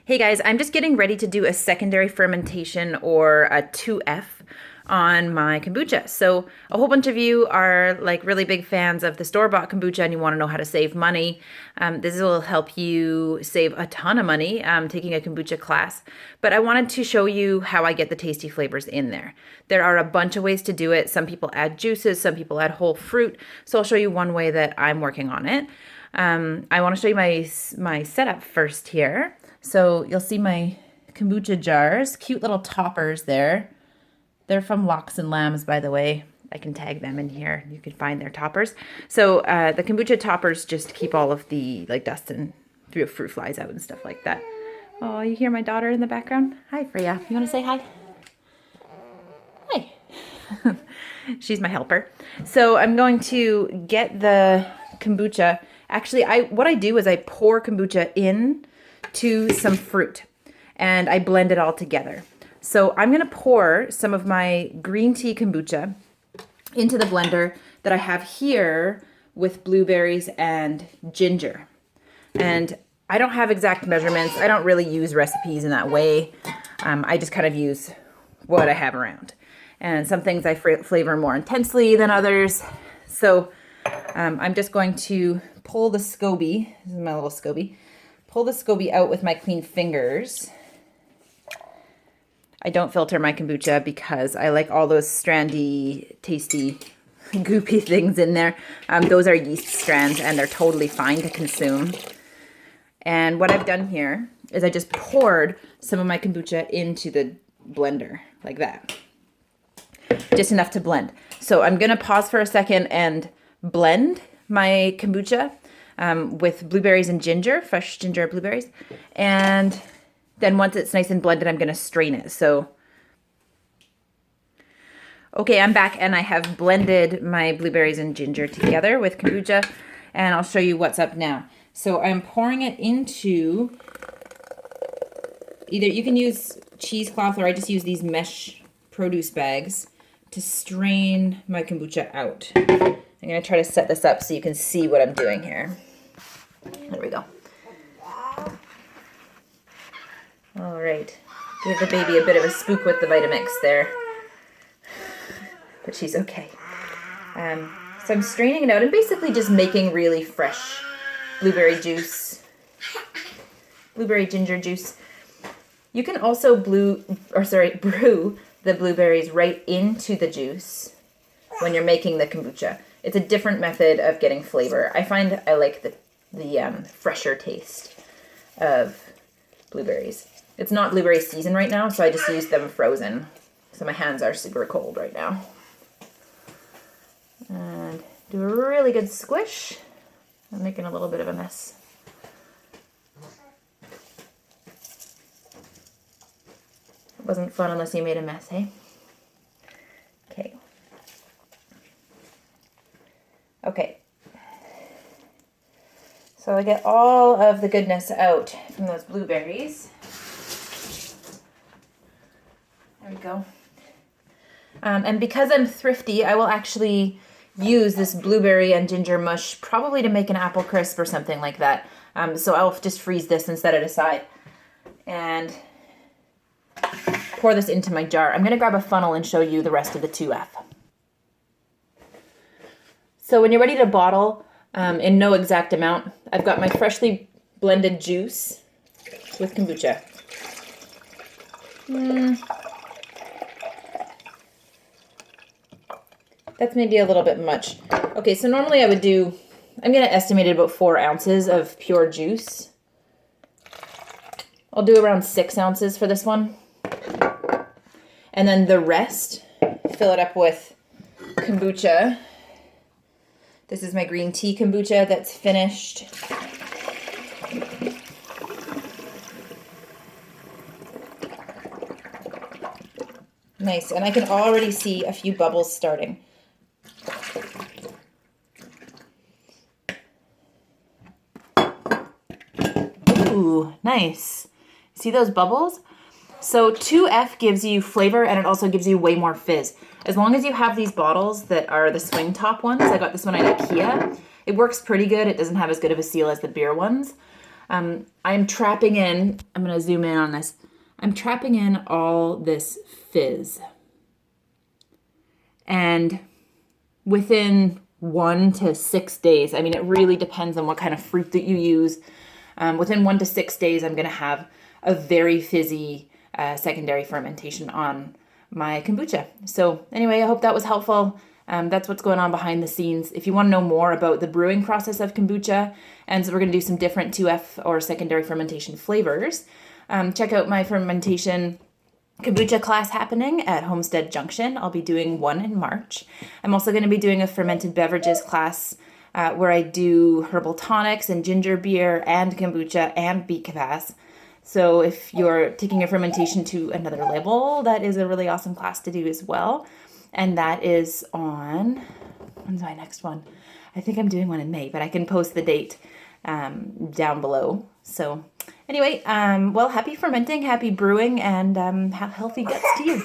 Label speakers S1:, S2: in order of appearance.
S1: Hey guys, I'm just getting ready to do a secondary fermentation or a 2F on my kombucha. So a whole bunch of you are like really big fans of the store-bought kombucha and you want to know how to save money. This will help you save a ton of money taking a kombucha class. But I wanted to show you how I get the tasty flavors in there. There are a bunch of ways to do it. Some people add juices, some people add whole fruit. So I'll show you one way that I'm working on it. I want to show you my setup first here. So you'll see my kombucha jars, cute little toppers there. They're from Locks and Lambs, by the way. I can tag them in here. You can find their toppers. So the kombucha toppers just keep all of the dust and fruit flies out and stuff like that. Oh, you hear my daughter in the background? Hi, Freya. You want to say hi? Hi. She's my helper. So I'm going to get the kombucha. Actually, what I do is I pour kombucha in to some fruit and I blend it all together. So I'm going to pour some of my green tea kombucha into the blender that I have here with blueberries and ginger. And I don't have exact measurements. I don't really use recipes in that way. I just kind of use what I have around. And some things I flavor more intensely than others. So I'm just going to pull the SCOBY. This is my little SCOBY. Pull the SCOBY out with my clean fingers. I don't filter my kombucha because I like all those strandy, tasty, goopy things in there. Those are yeast strands and they're totally fine to consume. And what I've done here is I just poured some of my kombucha into the blender like that. Just enough to blend. So I'm going to pause for a second and blend my kombucha with blueberries and ginger, fresh ginger and blueberries. And then once it's nice and blended, I'm going to strain it. So, okay, I'm back and I have blended my blueberries and ginger together with kombucha. And I'll show you what's up now. So I'm pouring it into, either you can use cheesecloth or I just use these mesh produce bags to strain my kombucha out. I'm going to try to set this up so you can see what I'm doing here. There we go. All right. Give the baby a bit of a spook with the Vitamix there. But she's okay. So I'm straining it out and basically just making really fresh blueberry juice. Blueberry ginger juice. You can also brew the blueberries right into the juice when you're making the kombucha. It's a different method of getting flavor. I find I like the fresher taste of blueberries. It's not blueberry season right now, so I just use them frozen. So my hands are super cold right now. And do a really good squish. I'm making a little bit of a mess. It wasn't fun unless you made a mess, hey? Okay. Okay. So I get all of the goodness out from those blueberries. There we go. And because I'm thrifty, I will actually use this blueberry and ginger mush probably to make an apple crisp or something like that. So I'll just freeze this and set it aside. And pour this into my jar. I'm going to grab a funnel and show you the rest of the 2F. So when you're ready to bottle, in no exact amount, I've got my freshly blended juice with kombucha. That's maybe a little bit much. Okay, so normally I'm going to estimate it about 4 ounces of pure juice. I'll do around 6 ounces for this one. And then the rest, fill it up with kombucha. This is my green tea kombucha that's finished. Nice, and I can already see a few bubbles starting. Ooh, nice. See those bubbles? So 2F gives you flavor and it also gives you way more fizz. As long as you have these bottles that are the swing top ones, I got this one at IKEA. It works pretty good. It doesn't have as good of a seal as the beer ones. I'm trapping in, I'm going to zoom in on this. I'm trapping in all this fizz. And within 1 to 6 days, I mean, it really depends on what kind of fruit that you use. Within 1 to 6 days, I'm going to have a very fizzy secondary fermentation on my kombucha. So anyway, I hope that was helpful. That's what's going on behind the scenes. If you want to know more about the brewing process of kombucha, and so we're going to do some different 2F or secondary fermentation flavors, check out my fermentation kombucha class happening at Homestead Junction. I'll be doing one in March. I'm also going to be doing a fermented beverages class where I do herbal tonics and ginger beer and kombucha and beet kvass. So if you're taking your fermentation to another level, that is a really awesome class to do as well. And that is on, when's my next one? I think I'm doing one in May, but I can post the date down below. So anyway, well, happy fermenting, happy brewing, and healthy guts to you.